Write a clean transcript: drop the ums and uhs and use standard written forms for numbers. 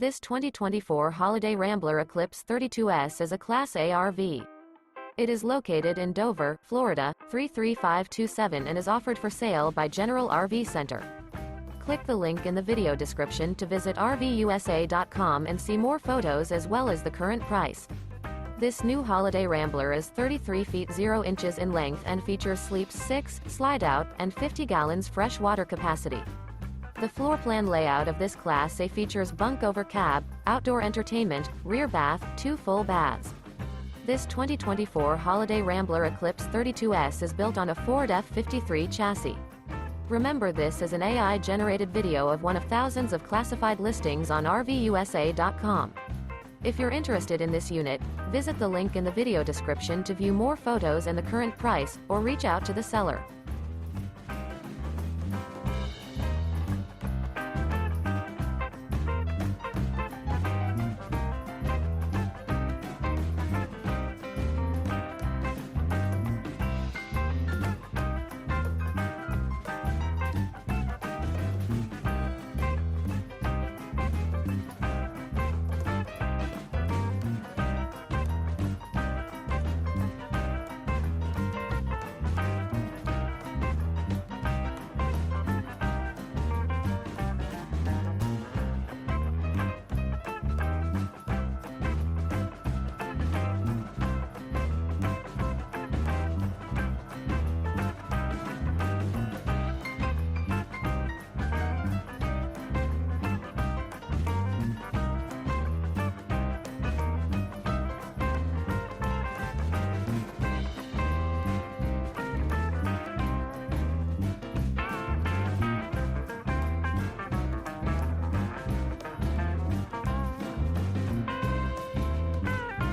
This 2024 Holiday Rambler Eclipse 32S is a Class A RV. It is located in Dover, Florida, 33527 and is offered for sale by General RV Center. Click the link in the video description to visit RVUSA.com and see more photos as well as the current price. This new Holiday Rambler is 33 feet 0 inches in length and features sleeps 6, slide-out, and 50 gallons fresh water capacity. The floor plan layout of this Class A features bunk over cab, outdoor entertainment, rear bath, 2 full baths. This 2024 Holiday Rambler Eclipse 32S is built on a Ford F-53 chassis. Remember, this is an AI-generated video of one of thousands of classified listings on RVUSA.com. If you're interested in this unit, visit the link in the video description to view more photos and the current price, or reach out to the seller.